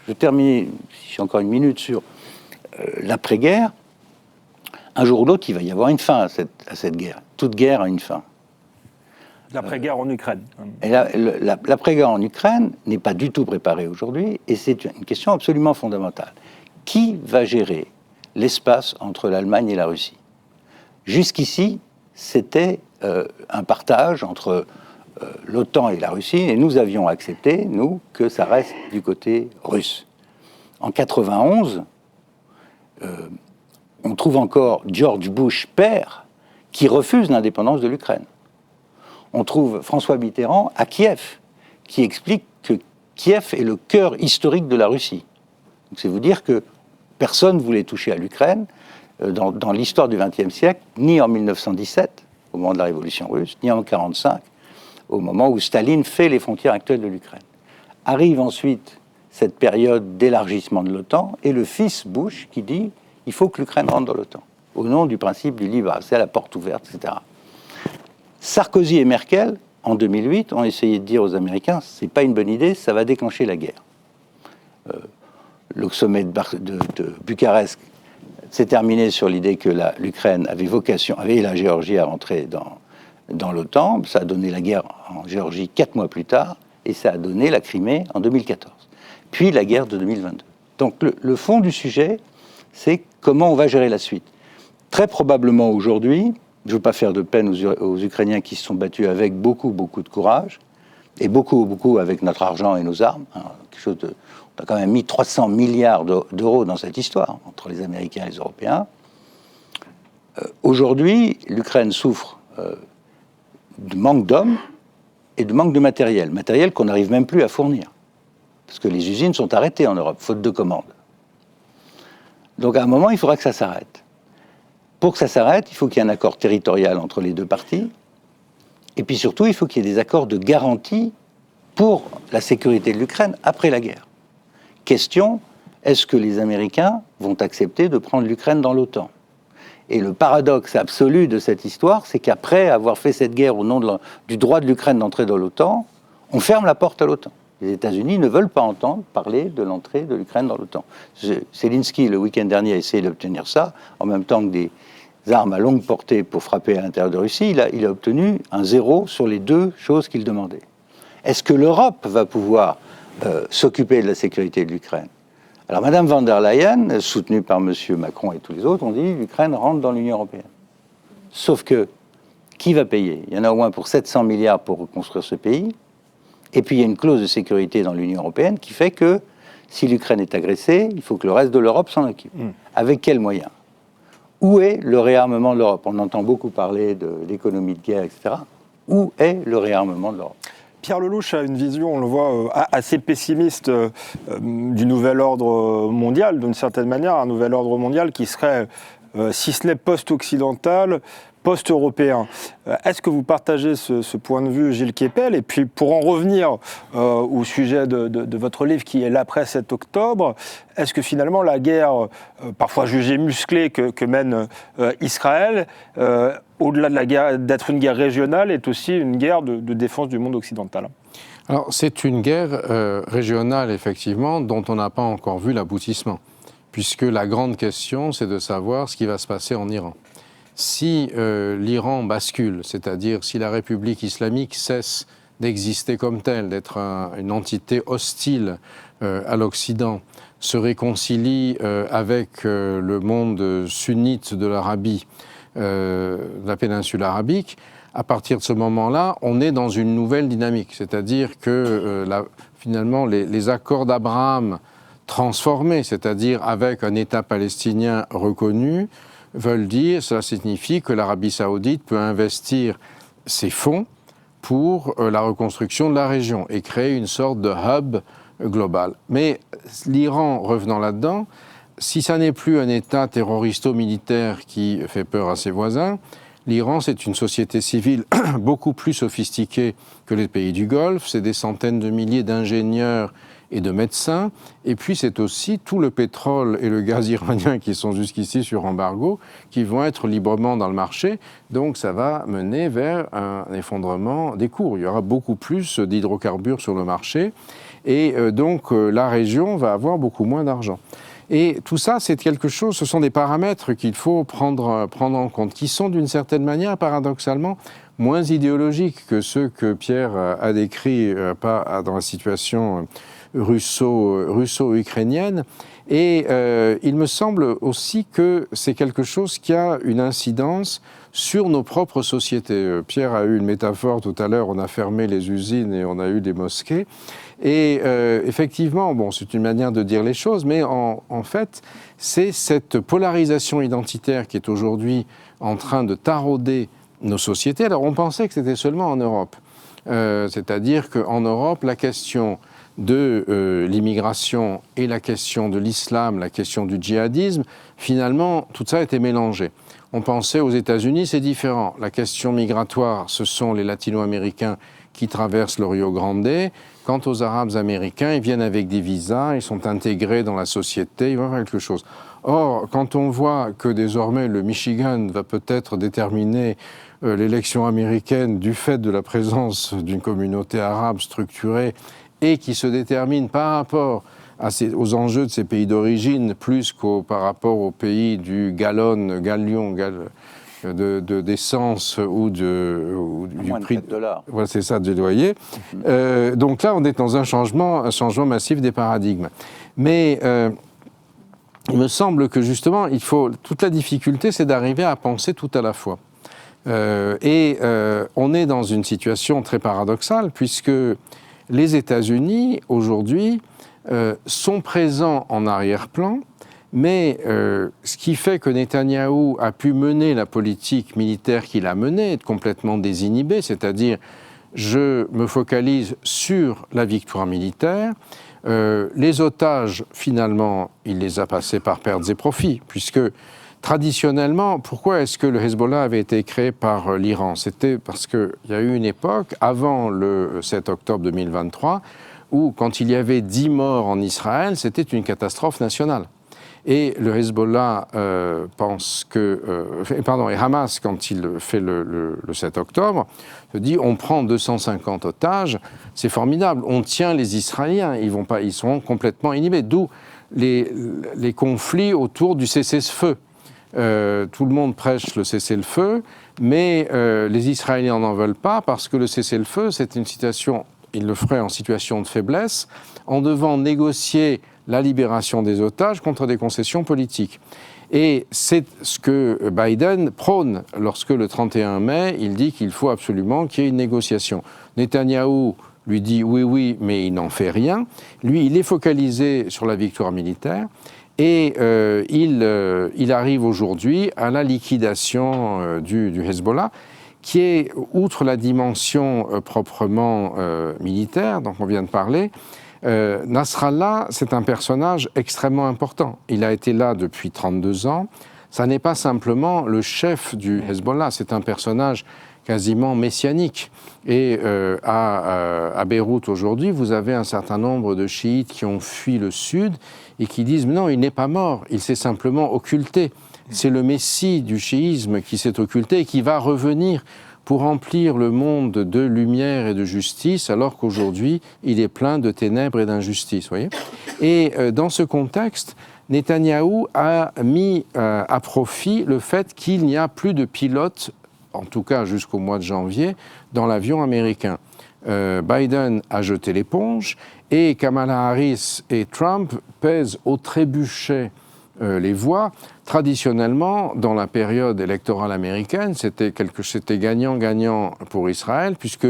je termine, si j'ai encore une minute, sur l'après-guerre. Un jour ou l'autre, il va y avoir une fin à cette guerre. Toute guerre a une fin. L'après-guerre en Ukraine. Et l'après-guerre en Ukraine n'est pas du tout préparée aujourd'hui, et c'est une question absolument fondamentale. Qui va gérer l'espace entre l'Allemagne et la Russie? Jusqu'ici, c'était un partage entre l'OTAN et la Russie, et nous avions accepté, nous, que ça reste du côté russe. En 91, on trouve encore George Bush père qui refuse l'indépendance de l'Ukraine. On trouve François Mitterrand à Kiev, qui explique que Kiev est le cœur historique de la Russie. Donc c'est vous dire que personne ne voulait toucher à l'Ukraine dans l'histoire du XXe siècle, ni en 1917, au moment de la Révolution russe, ni en 1945, au moment où Staline fait les frontières actuelles de l'Ukraine. Arrive ensuite cette période d'élargissement de l'OTAN, et le fils Bush qui dit il faut que l'Ukraine rentre dans l'OTAN, au nom du principe du libre accès à la porte ouverte, etc. Sarkozy et Merkel, en 2008, ont essayé de dire aux Américains c'est pas une bonne idée, ça va déclencher la guerre. Le sommet de Bucarest s'est terminé sur l'idée que l'Ukraine avait la Géorgie à rentrer dans l'OTAN. Ça a donné la guerre en Géorgie 4 mois plus tard, et ça a donné la Crimée en 2014. Puis la guerre de 2022. Donc le fond du sujet, c'est comment on va gérer la suite. Très probablement aujourd'hui, je ne veux pas faire de peine aux Ukrainiens qui se sont battus avec beaucoup de courage, et beaucoup avec notre argent et nos armes. On a quand même mis 300 milliards d'euros dans cette histoire, entre les Américains et les Européens. Aujourd'hui, l'Ukraine souffre de manque d'hommes et de manque de matériel qu'on n'arrive même plus à fournir, parce que les usines sont arrêtées en Europe, faute de commandes. Donc à un moment, il faudra que ça s'arrête. Pour que ça s'arrête, il faut qu'il y ait un accord territorial entre les deux parties, et puis surtout, il faut qu'il y ait des accords de garantie pour la sécurité de l'Ukraine après la guerre. Question, est-ce que les Américains vont accepter de prendre l'Ukraine dans l'OTAN? Et le paradoxe absolu de cette histoire, c'est qu'après avoir fait cette guerre au nom du droit de l'Ukraine d'entrer dans l'OTAN, on ferme la porte à l'OTAN. Les États-Unis ne veulent pas entendre parler de l'entrée de l'Ukraine dans l'OTAN. Zelensky, le week-end dernier, a essayé d'obtenir ça, en même temps que des armes à longue portée pour frapper à l'intérieur de Russie. Il a obtenu un 0 sur les 2 choses qu'il demandait. Est-ce que l'Europe va pouvoir s'occuper de la sécurité de l'Ukraine? Alors, Madame von der Leyen, soutenue par Monsieur Macron et tous les autres, ont dit l'Ukraine rentre dans l'Union européenne. Sauf que qui va payer? Il y en a au moins pour 700 milliards pour reconstruire ce pays. Et puis il y a une clause de sécurité dans l'Union européenne qui fait que si l'Ukraine est agressée, il faut que le reste de l'Europe s'en occupe. Avec quels moyens? Où est le réarmement de l'Europe? On entend beaucoup parler de l'économie de guerre, etc. Où est le réarmement de l'Europe? Pierre Lellouche a une vision, on le voit, assez pessimiste du nouvel ordre mondial, d'une certaine manière, un nouvel ordre mondial qui serait, si ce n'est post-occidental, post-européen. Est-ce que vous partagez ce point de vue, Gilles Kepel? Et puis, pour en revenir au sujet de votre livre qui est l'après 7 octobre, est-ce que finalement la guerre, parfois jugée musclée que mène Israël, au-delà de la guerre, d'être une guerre régionale, est aussi une guerre de défense du monde occidental? Alors, c'est une guerre régionale, effectivement, dont on n'a pas encore vu l'aboutissement, puisque la grande question, c'est de savoir ce qui va se passer en Iran. Si l'Iran bascule, c'est-à-dire si la République islamique cesse d'exister comme telle, d'être une entité hostile à l'Occident, se réconcilie avec le monde sunnite de l'Arabie, de la péninsule arabique, à partir de ce moment-là, on est dans une nouvelle dynamique. C'est-à-dire que finalement, les accords d'Abraham transformés, c'est-à-dire avec un État palestinien reconnu, veulent dire, cela signifie que l'Arabie saoudite peut investir ses fonds pour la reconstruction de la région et créer une sorte de hub global. Mais l'Iran, revenant là-dedans, si ça n'est plus un État terroristo-militaire qui fait peur à ses voisins, l'Iran, c'est une société civile beaucoup plus sophistiquée que les pays du Golfe, c'est des centaines de milliers d'ingénieurs et de médecins, et puis c'est aussi tout le pétrole et le gaz iranien qui sont jusqu'ici sur embargo, qui vont être librement dans le marché, donc ça va mener vers un effondrement des cours. Il y aura beaucoup plus d'hydrocarbures sur le marché, et donc la région va avoir beaucoup moins d'argent. Et tout ça, c'est quelque chose, ce sont des paramètres qu'il faut prendre en compte, qui sont d'une certaine manière, paradoxalement, moins idéologiques que ceux que Pierre a décrits dans la situation russo-ukrainienne. Et il me semble aussi que c'est quelque chose qui a une incidence sur nos propres sociétés. Pierre a eu une métaphore tout à l'heure, on a fermé les usines et on a eu des mosquées. Et effectivement, bon, c'est une manière de dire les choses, mais en fait, c'est cette polarisation identitaire qui est aujourd'hui en train de tarauder nos sociétés. Alors, on pensait que c'était seulement en Europe. C'est-à-dire qu'en Europe, la question de l'immigration et la question de l'islam, la question du djihadisme, finalement, tout ça était mélangé. On pensait aux États-Unis, c'est différent. La question migratoire, ce sont les latino-américains qui traversent le Rio Grande. Quant aux Arabes américains, ils viennent avec des visas, ils sont intégrés dans la société, ils vont faire quelque chose. Or, quand on voit que désormais le Michigan va peut-être déterminer l'élection américaine du fait de la présence d'une communauté arabe structurée et qui se détermine par rapport aux enjeux de ces pays d'origine plus par rapport aux pays du gallon d'essence ou du prix de $. Voilà, c'est ça, du loyer. Donc là, on est dans un changement massif des paradigmes. Mais il me semble que justement, toute la difficulté, c'est d'arriver à penser tout à la fois. On est dans une situation très paradoxale puisque les États-Unis, aujourd'hui, sont présents en arrière-plan, mais ce qui fait que Netanyahou a pu mener la politique militaire qu'il a menée, être complètement désinhibé, c'est-à-dire je me focalise sur la victoire militaire. Les otages, finalement, il les a passés par pertes et profits, puisque traditionnellement, pourquoi est-ce que le Hezbollah avait été créé par l'Iran? C'était parce qu'il y a eu une époque, avant le 7 octobre 2023, où quand il y avait 10 morts en Israël, c'était une catastrophe nationale. Et le Hezbollah et Hamas, quand il fait le 7 octobre, se dit on prend 250 otages, c'est formidable, on tient les Israéliens, ils sont complètement inhibés. D'où les conflits autour du cessez-le-feu. Tout le monde prêche le cessez-le-feu, mais les Israéliens n'en veulent pas parce que le cessez-le-feu, c'est une situation, ils le feraient en situation de faiblesse, en devant négocier la libération des otages contre des concessions politiques. Et c'est ce que Biden prône lorsque le 31 mai, il dit qu'il faut absolument qu'il y ait une négociation. Netanyahou lui dit oui, mais il n'en fait rien. Lui, il est focalisé sur la victoire militaire et il arrive aujourd'hui à la liquidation du Hezbollah, qui est, outre la dimension proprement militaire, dont on vient de parler, Nasrallah, c'est un personnage extrêmement important. Il a été là depuis 32 ans. Ça n'est pas simplement le chef du Hezbollah, c'est un personnage quasiment messianique. Et à Beyrouth aujourd'hui, vous avez un certain nombre de chiites qui ont fui le sud et qui disent « non, il n'est pas mort, il s'est simplement occulté ». C'est le messie du chiisme qui s'est occulté et qui va revenir pour remplir le monde de lumière et de justice, alors qu'aujourd'hui, il est plein de ténèbres et d'injustice, voyez. Et dans ce contexte, Netanyahou a mis à profit le fait qu'il n'y a plus de pilotes, en tout cas jusqu'au mois de janvier, dans l'avion américain. Biden a jeté l'éponge et Kamala Harris et Trump pèsent au trébuchet les voix. Traditionnellement, dans la période électorale américaine, c'était gagnant-gagnant pour Israël, puisque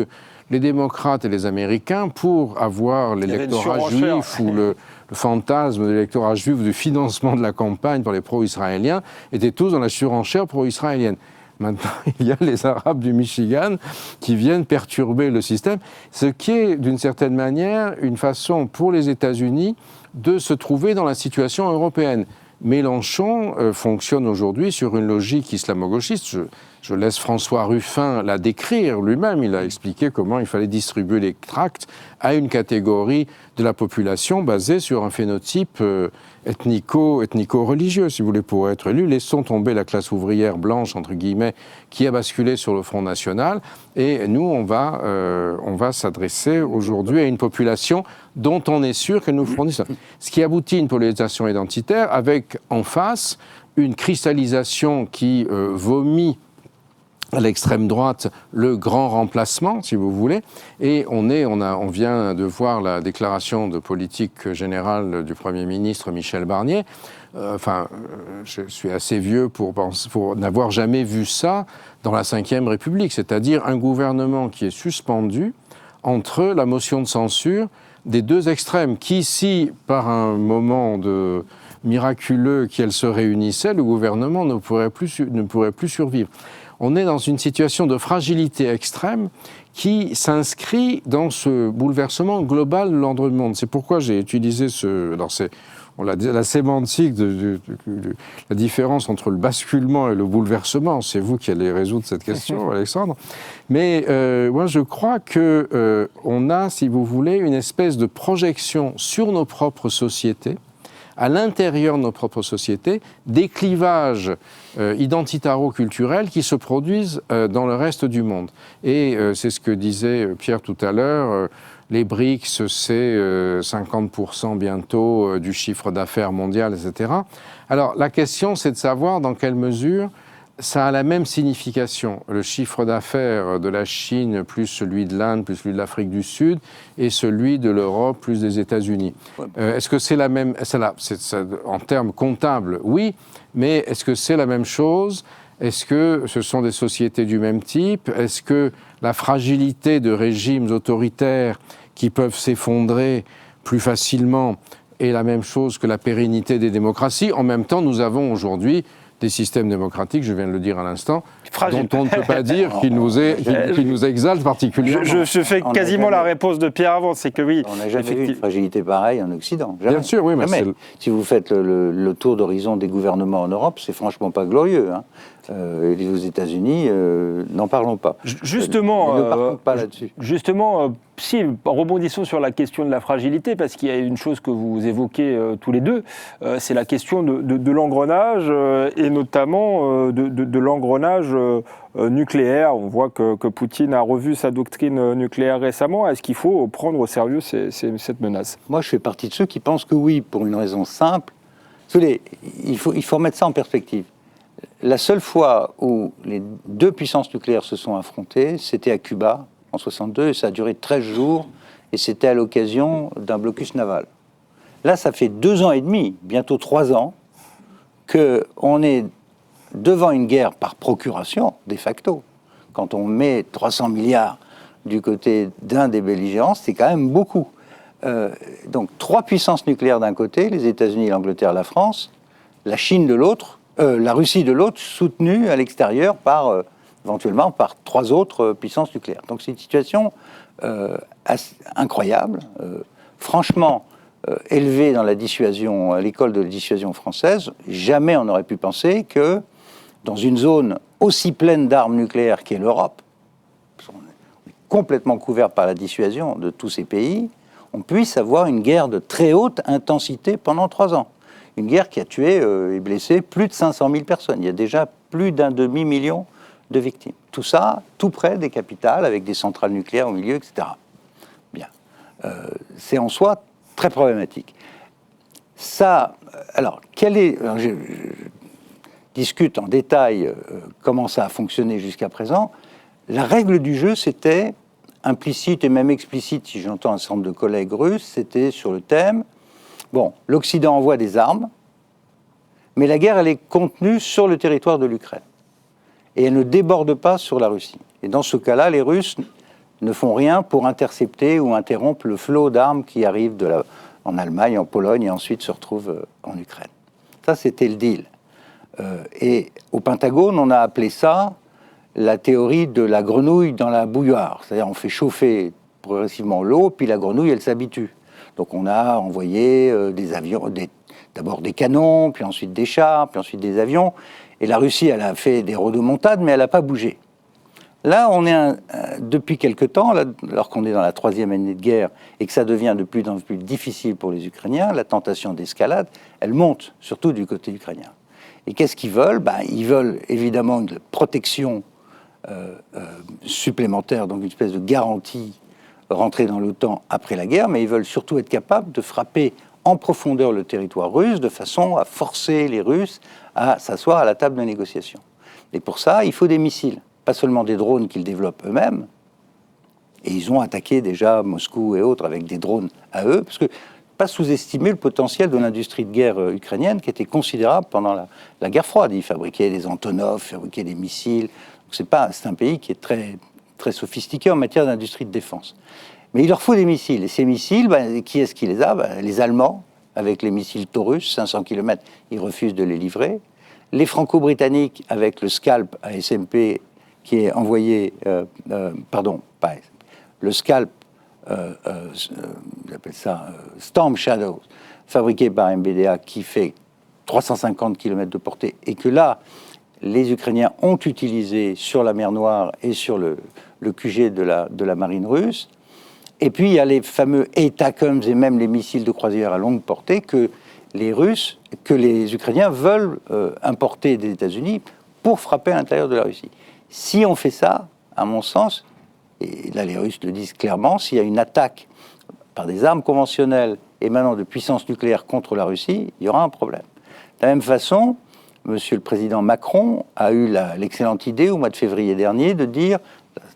les démocrates et les Américains, pour avoir l'électorat juif ou le fantasme de l'électorat juif, du financement de la campagne par les pro-israéliens, étaient tous dans la surenchère pro-israélienne. Maintenant, il y a les Arabes du Michigan qui viennent perturber le système, ce qui est, d'une certaine manière, une façon pour les États-Unis de se trouver dans la situation européenne. Mélenchon fonctionne aujourd'hui sur une logique islamo-gauchiste. Je laisse François Ruffin la décrire lui-même. Il a expliqué comment il fallait distribuer les tracts à une catégorie de la population basée sur un phénotype ethnico-religieux, si vous voulez, pour être élu. Laissons tomber la classe ouvrière blanche, entre guillemets, qui a basculé sur le Front National. Et nous, on va s'adresser aujourd'hui à une population dont on est sûr qu'elle nous fournisse. Ce qui aboutit à une polarisation identitaire avec, en face, une cristallisation qui vomit à l'extrême droite le grand remplacement, si vous voulez, et on vient de voir la déclaration de politique générale du Premier ministre Michel Barnier. Je suis assez vieux pour n'avoir jamais vu ça dans la Ve République, c'est-à-dire un gouvernement qui est suspendu entre la motion de censure des deux extrêmes, qui, si par un moment miraculeux qu'elles se réunissaient, le gouvernement ne pourrait plus survivre. On est dans une situation de fragilité extrême qui s'inscrit dans ce bouleversement global de l'ordre du monde. C'est pourquoi j'ai utilisé la sémantique la différence entre le basculement et le bouleversement. C'est vous qui allez résoudre cette question, Alexandre. Mais moi, je crois qu'on a, si vous voulez, une espèce de projection sur nos propres sociétés, à l'intérieur de nos propres sociétés, des clivages identitaro-culturels qui se produisent dans le reste du monde. Et c'est ce que disait Pierre tout à l'heure, les BRICS, c'est 50% bientôt du chiffre d'affaires mondial, etc. Alors la question, c'est de savoir dans quelle mesure ça a la même signification, le chiffre d'affaires de la Chine plus celui de l'Inde, plus celui de l'Afrique du Sud, et celui de l'Europe plus des États-Unis. Est-ce que c'est la même, en termes comptables, oui, mais est-ce que c'est la même chose ? Est-ce que ce sont des sociétés du même type ? Est-ce que la fragilité de régimes autoritaires qui peuvent s'effondrer plus facilement est la même chose que la pérennité des démocraties ? En même temps, nous avons aujourd'hui des systèmes démocratiques, je viens de le dire à l'instant, dont on ne peut pas dire qu'ils nous exaltent particulièrement. Je fais quasiment la réponse de Pierre avant, c'est que oui. On n'a jamais vu une fragilité pareille en Occident. Jamais. Bien sûr, oui. Mais si vous faites le tour d'horizon des gouvernements en Europe, c'est franchement pas glorieux. Hein. Et aux États-Unis, n'en parlons pas. Justement, ne partons pas là-dessus. Justement, rebondissons sur la question de la fragilité, parce qu'il y a une chose que vous évoquez tous les deux, c'est la question de l'engrenage, et notamment de l'engrenage nucléaire. On voit que Poutine a revu sa doctrine nucléaire récemment. Est-ce qu'il faut prendre au sérieux cette menace ? Moi, je fais partie de ceux qui pensent que oui, pour une raison simple. Il faut remettre ça en perspective. La seule fois où les deux puissances nucléaires se sont affrontées, c'était à Cuba, en 1962, et ça a duré 13 jours, et c'était à l'occasion d'un blocus naval. Là, ça fait 2 ans et demi, bientôt 3 ans, qu'on est devant une guerre par procuration, de facto. Quand on met 300 milliards du côté d'un des belligérants, c'est quand même beaucoup. Donc 3 puissances nucléaires d'un côté, les États-Unis, l'Angleterre, la France, la Chine de l'autre, la Russie de l'autre, soutenue à l'extérieur éventuellement par 3 autres puissances nucléaires. Donc c'est une situation incroyable, franchement élevée dans la dissuasion, à l'école de la dissuasion française. Jamais on n'aurait pu penser que dans une zone aussi pleine d'armes nucléaires qu'est l'Europe, on est complètement couvert par la dissuasion de tous ces pays, on puisse avoir une guerre de très haute intensité pendant 3 ans. Une guerre qui a tué et blessé plus de 500 000 personnes. Il y a déjà plus d'un demi-million de victimes. Tout ça, tout près des capitales, avec des centrales nucléaires au milieu, etc. Bien. C'est en soi très problématique. Ça, alors, je discute en détail comment ça a fonctionné jusqu'à présent. La règle du jeu, c'était implicite et même explicite, si j'entends un certain nombre de collègues russes, c'était sur le thème, bon, l'Occident envoie des armes, mais la guerre, elle est contenue sur le territoire de l'Ukraine. Et elle ne déborde pas sur la Russie. Et dans ce cas-là, les Russes ne font rien pour intercepter ou interrompre le flot d'armes qui arrive en Allemagne, en Pologne, et ensuite se retrouve en Ukraine. Ça, c'était le deal. Et au Pentagone, on a appelé ça la théorie de la grenouille dans la bouilloire. C'est-à-dire, on fait chauffer progressivement l'eau, puis la grenouille, elle s'habitue. Donc, on a envoyé des avions, d'abord des canons, puis ensuite des chars, puis ensuite des avions. Et la Russie, elle a fait des rodomontades, mais elle n'a pas bougé. Là, on est depuis quelque temps, alors qu'on est dans la 3e année de guerre et que ça devient de plus en plus difficile pour les Ukrainiens, la tentation d'escalade, elle monte, surtout du côté ukrainien. Et qu'est-ce qu'ils veulent ? Ils veulent évidemment une protection supplémentaire, donc une espèce de garantie rentrer dans l'OTAN après la guerre, mais ils veulent surtout être capables de frapper en profondeur le territoire russe de façon à forcer les Russes à s'asseoir à la table de négociation. Et pour ça, il faut des missiles, pas seulement des drones qu'ils développent eux-mêmes, et ils ont attaqué déjà Moscou et autres avec des drones à eux, parce que pas sous-estimer le potentiel de l'industrie de guerre ukrainienne qui était considérable pendant la guerre froide. Ils fabriquaient des Antonov, fabriquaient des missiles. C'est un pays qui est très, très sophistiqué en matière d'industrie de défense. Mais il leur faut des missiles. Et ces missiles, qui est-ce qui les a ? Les Allemands, avec les missiles Taurus, 500 km, ils refusent de les livrer. Les Franco-Britanniques, avec le Scalp ASMP, qui est envoyé... le Scalp, j'appelle ça Storm Shadow, fabriqué par MBDA, qui fait 350 km de portée, et que là, les Ukrainiens ont utilisé sur la mer Noire et sur le QG de la marine russe. Et puis, il y a les fameux ATACMS et même les missiles de croisière à longue portée que les Ukrainiens veulent importer des États-Unis pour frapper à l'intérieur de la Russie. Si on fait ça, à mon sens, et là les Russes le disent clairement, s'il y a une attaque par des armes conventionnelles émanant de puissances nucléaires contre la Russie, il y aura un problème. De la même façon, Monsieur le Président Macron a eu l'excellente idée au mois de février dernier de dire,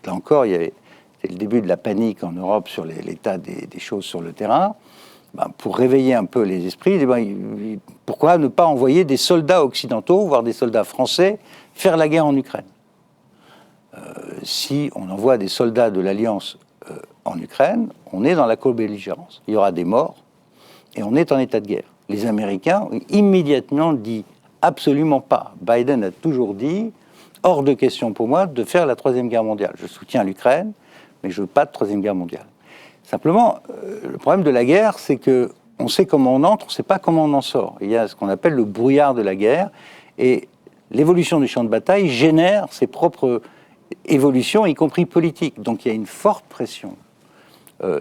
là encore, c'est le début de la panique en Europe sur l'état des choses sur le terrain, pour réveiller un peu les esprits, pourquoi ne pas envoyer des soldats occidentaux, voire des soldats français, faire la guerre en Ukraine ? Si on envoie des soldats de l'Alliance en Ukraine, on est dans la co-belligérance. Il y aura des morts et on est en état de guerre. Les Américains ont immédiatement dit absolument pas. Biden a toujours dit hors de question pour moi de faire la Troisième Guerre mondiale. Je soutiens l'Ukraine, mais je veux pas de Troisième Guerre mondiale. Simplement, le problème de la guerre, c'est que on sait comment on entre, on ne sait pas comment on en sort. Il y a ce qu'on appelle le brouillard de la guerre, et l'évolution du champ de bataille génère ses propres évolutions, y compris politiques. Donc il y a une forte pression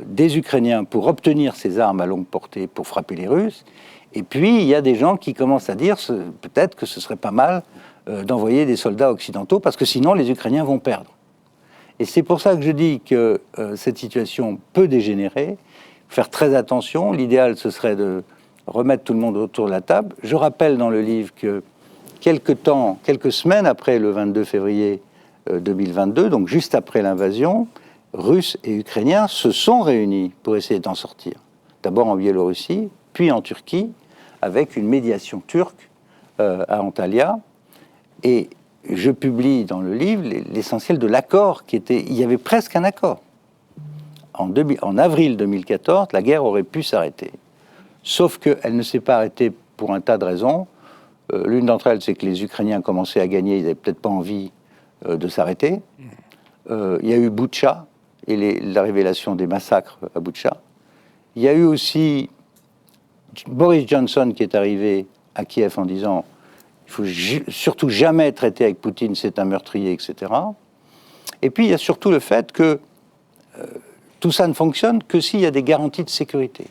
des Ukrainiens pour obtenir ces armes à longue portée pour frapper les Russes. Et puis il y a des gens qui commencent à dire peut-être que ce serait pas mal d'envoyer des soldats occidentaux parce que sinon les Ukrainiens vont perdre. Et c'est pour ça que je dis que cette situation peut dégénérer. Faire très attention. L'idéal, ce serait de remettre tout le monde autour de la table. Je rappelle dans le livre que quelques semaines après le 22 février 2022, donc juste après l'invasion, Russes et Ukrainiens se sont réunis pour essayer d'en sortir. D'abord en Biélorussie, puis en Turquie, avec une médiation turque à Antalya, et je publie dans le livre l'essentiel de l'accord qui était... Il y avait presque un accord. En avril 2014, la guerre aurait pu s'arrêter. Sauf qu'elle ne s'est pas arrêtée pour un tas de raisons. L'une d'entre elles, c'est que les Ukrainiens commençaient à gagner, ils n'avaient peut-être pas envie de s'arrêter. Il y a eu Boutcha et la révélation des massacres à Boutcha. Il y a eu aussi Boris Johnson qui est arrivé à Kiev en disant il faut surtout jamais traiter avec Poutine, c'est un meurtrier, etc. Et puis il y a surtout le fait que tout ça ne fonctionne que s'il y a des garanties de sécurité.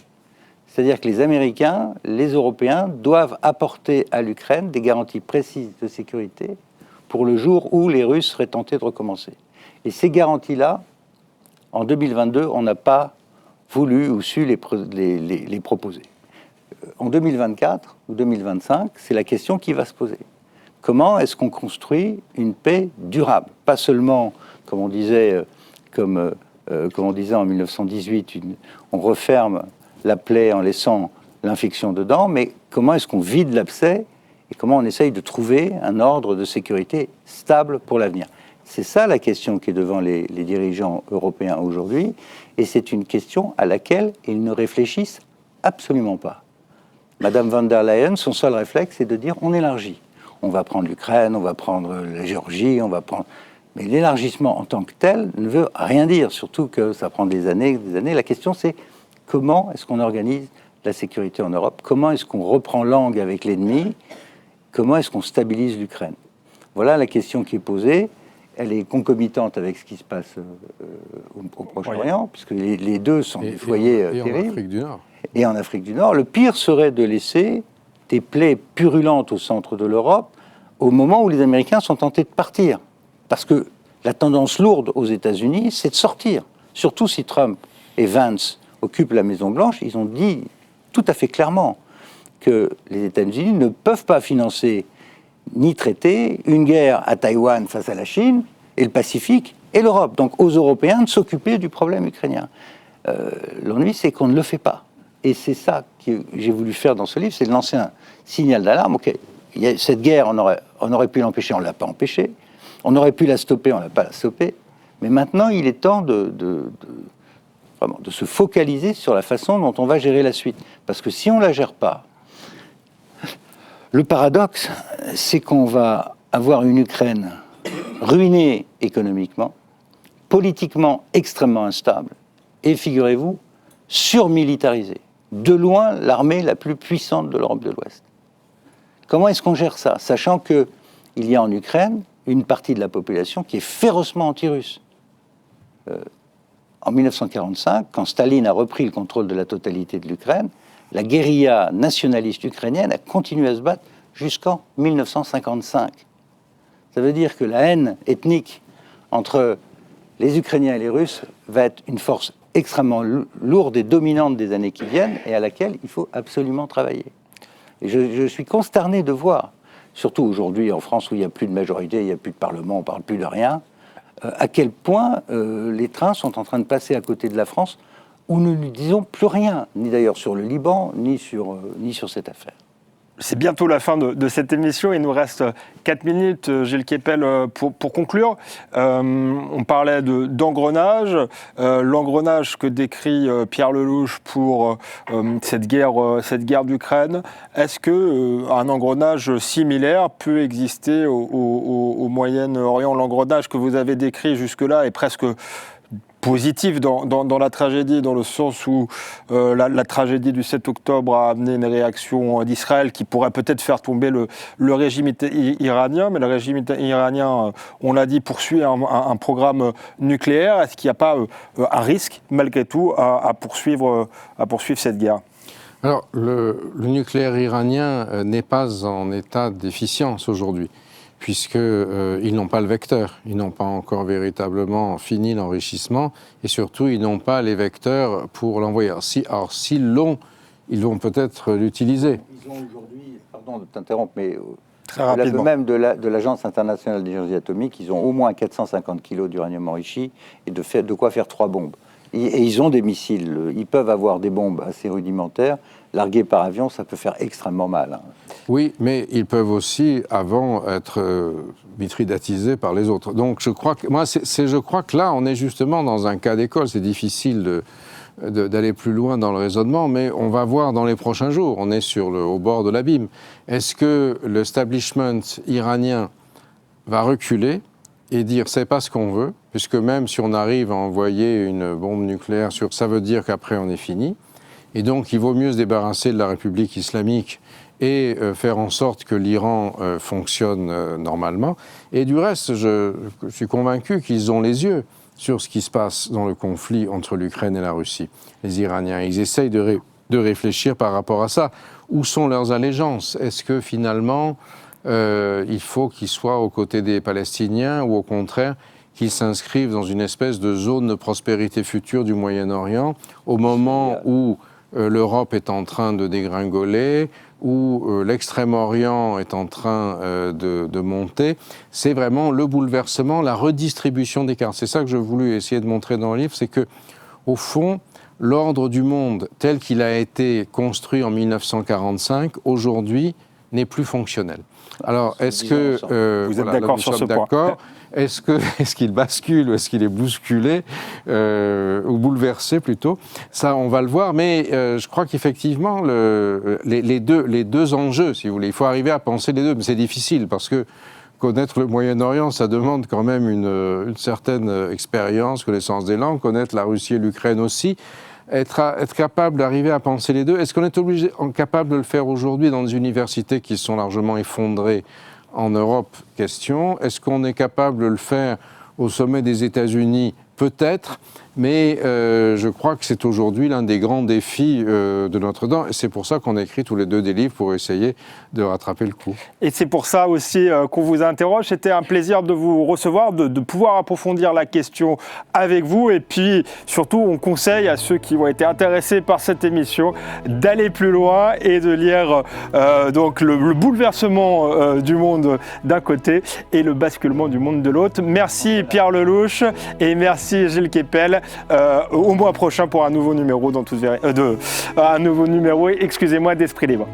C'est-à-dire que les Américains, les Européens doivent apporter à l'Ukraine des garanties précises de sécurité pour le jour où les Russes seraient tentés de recommencer. Et ces garanties-là, en 2022, on n'a pas voulu ou su les proposer. En 2024 ou 2025, c'est la question qui va se poser. Comment est-ce qu'on construit une paix durable? Pas seulement, comme on disait en 1918, on referme la plaie en laissant l'infection dedans, mais comment est-ce qu'on vide l'abcès et comment on essaye de trouver un ordre de sécurité stable pour l'avenir? C'est ça la question qui est devant les dirigeants européens aujourd'hui, et c'est une question à laquelle ils ne réfléchissent absolument pas. Madame von der Leyen, son seul réflexe, c'est de dire on élargit. On va prendre l'Ukraine, on va prendre la Géorgie, on va prendre... Mais l'élargissement en tant que tel ne veut rien dire, surtout que ça prend des années, des années. La question, c'est comment est-ce qu'on organise la sécurité en Europe? Comment est-ce qu'on reprend langue avec l'ennemi? Comment est-ce qu'on stabilise l'Ukraine? Voilà la question qui est posée. Elle est concomitante avec ce qui se passe au Proche-Orient, puisque les deux sont des foyers terribles. En Afrique du Nord. Et en Afrique du Nord. Le pire serait de laisser des plaies purulentes au centre de l'Europe au moment où les Américains sont tentés de partir. Parce que la tendance lourde aux États-Unis, c'est de sortir. Surtout si Trump et Vance occupent la Maison-Blanche, ils ont dit tout à fait clairement que les États-Unis ne peuvent pas financer ni traiter une guerre à Taïwan face à la Chine, et le Pacifique, et l'Europe. Donc aux Européens de s'occuper du problème ukrainien. L'ennui, c'est qu'on ne le fait pas. Et c'est ça que j'ai voulu faire dans ce livre, c'est de lancer un signal d'alarme. Ok, cette guerre, on aurait pu l'empêcher, on ne l'a pas empêchée. On aurait pu la stopper, on ne l'a pas stoppée. Mais maintenant, il est temps vraiment, de se focaliser sur la façon dont on va gérer la suite. Parce que si on ne la gère pas, le paradoxe, c'est qu'on va avoir une Ukraine ruinée économiquement, politiquement extrêmement instable, et figurez-vous, surmilitarisée. De loin, l'armée la plus puissante de l'Europe de l'Ouest. Comment est-ce qu'on gère ça? Sachant qu'il y a en Ukraine une partie de la population qui est férocement anti-russe. En 1945, quand Staline a repris le contrôle de la totalité de l'Ukraine, la guérilla nationaliste ukrainienne a continué à se battre jusqu'en 1955. Ça veut dire que la haine ethnique entre les Ukrainiens et les Russes va être une force extrêmement lourde et dominante des années qui viennent et à laquelle il faut absolument travailler. Et je suis consterné de voir, surtout aujourd'hui en France où il n'y a plus de majorité, il n'y a plus de parlement, on ne parle plus de rien, à quel point les trains sont en train de passer à côté de la France où nous ne disons plus rien, ni d'ailleurs sur le Liban, ni sur cette affaire. C'est bientôt la fin de cette émission. Il nous reste 4 minutes, Gilles Kepel, pour conclure. On parlait d'engrenage. L'engrenage que décrit Pierre Lellouche pour cette guerre d'Ukraine. Est-ce qu'un engrenage similaire peut exister au Moyen-Orient? L'engrenage que vous avez décrit jusque-là est presque positif dans la tragédie, dans le sens où la tragédie du 7 octobre a amené une réaction d'Israël qui pourrait peut-être faire tomber le régime iranien, mais le régime iranien, on l'a dit, poursuit un programme nucléaire. Est-ce qu'il n'y a pas un risque, malgré tout, à poursuivre cette guerre? Alors, le nucléaire iranien n'est pas en état d'efficience aujourd'hui, puisqu'ils n'ont pas le vecteur, ils n'ont pas encore véritablement fini l'enrichissement, et surtout, ils n'ont pas les vecteurs pour l'envoyer. Alors, s'ils l'ont, ils vont peut-être l'utiliser. Ils ont aujourd'hui, pardon de t'interrompre, mais très rapidement, même de l'Agence internationale d'énergie atomique, ils ont au moins 450 kilos d'uranium enrichi et de quoi faire 3 bombes. Et ils ont des missiles. Ils peuvent avoir des bombes assez rudimentaires. Larguées par avion, ça peut faire extrêmement mal. Hein. Oui, mais ils peuvent aussi, avant, être mitridatisés par les autres. Donc, je crois que là, on est justement dans un cas d'école. C'est difficile d'aller plus loin dans le raisonnement, mais on va voir dans les prochains jours. On est au bord de l'abîme. Est-ce que l'establishment iranien va reculer et dire c'est pas ce qu'on veut, puisque même si on arrive à envoyer une bombe nucléaire, ça veut dire qu'après on est fini, et donc il vaut mieux se débarrasser de la République islamique et faire en sorte que l'Iran fonctionne normalement. Et du reste, je suis convaincu qu'ils ont les yeux sur ce qui se passe dans le conflit entre l'Ukraine et la Russie. Les Iraniens, ils essayent de réfléchir par rapport à ça. Où sont leurs allégeances? Est-ce que finalement il faut qu'ils soient aux côtés des Palestiniens ou au contraire qu'ils s'inscrivent dans une espèce de zone de prospérité future du Moyen-Orient au moment où l'Europe est en train de dégringoler, où l'Extrême-Orient est en train de monter? C'est vraiment le bouleversement, la redistribution des cartes. C'est ça que je voulais essayer de montrer dans le livre, c'est que au fond, l'ordre du monde tel qu'il a été construit en 1945, aujourd'hui, n'est plus fonctionnel. Alors, est-ce que... vous êtes d'accord sur ce point? Est-ce qu'il bascule ou est-ce qu'il est bousculé ou bouleversé plutôt? Ça, on va le voir, mais je crois qu'effectivement, les deux enjeux, si vous voulez, il faut arriver à penser les deux, mais c'est difficile parce que connaître le Moyen-Orient, ça demande quand même une certaine expérience, connaissance des langues, connaître la Russie et l'Ukraine aussi. Être capable d'arriver à penser les deux. Est-ce qu'on est capable de le faire aujourd'hui dans des universités qui sont largement effondrées en Europe? Question. Est-ce qu'on est capable de le faire au sommet des États-Unis? Peut-être, mais je crois que c'est aujourd'hui l'un des grands défis de notre temps. Et c'est pour ça qu'on a écrit tous les deux des livres pour essayer de rattraper le coup. Et c'est pour ça aussi qu'on vous interroge. C'était un plaisir de vous recevoir, de pouvoir approfondir la question avec vous. Et puis surtout, on conseille à ceux qui ont été intéressés par cette émission d'aller plus loin et de lire donc le bouleversement du monde d'un côté et le basculement du monde de l'autre. Merci Pierre Lelouch et merci Gilles Kepel. Au mois prochain pour un nouveau numéro un nouveau numéro, excusez-moi, d'Esprit Libre.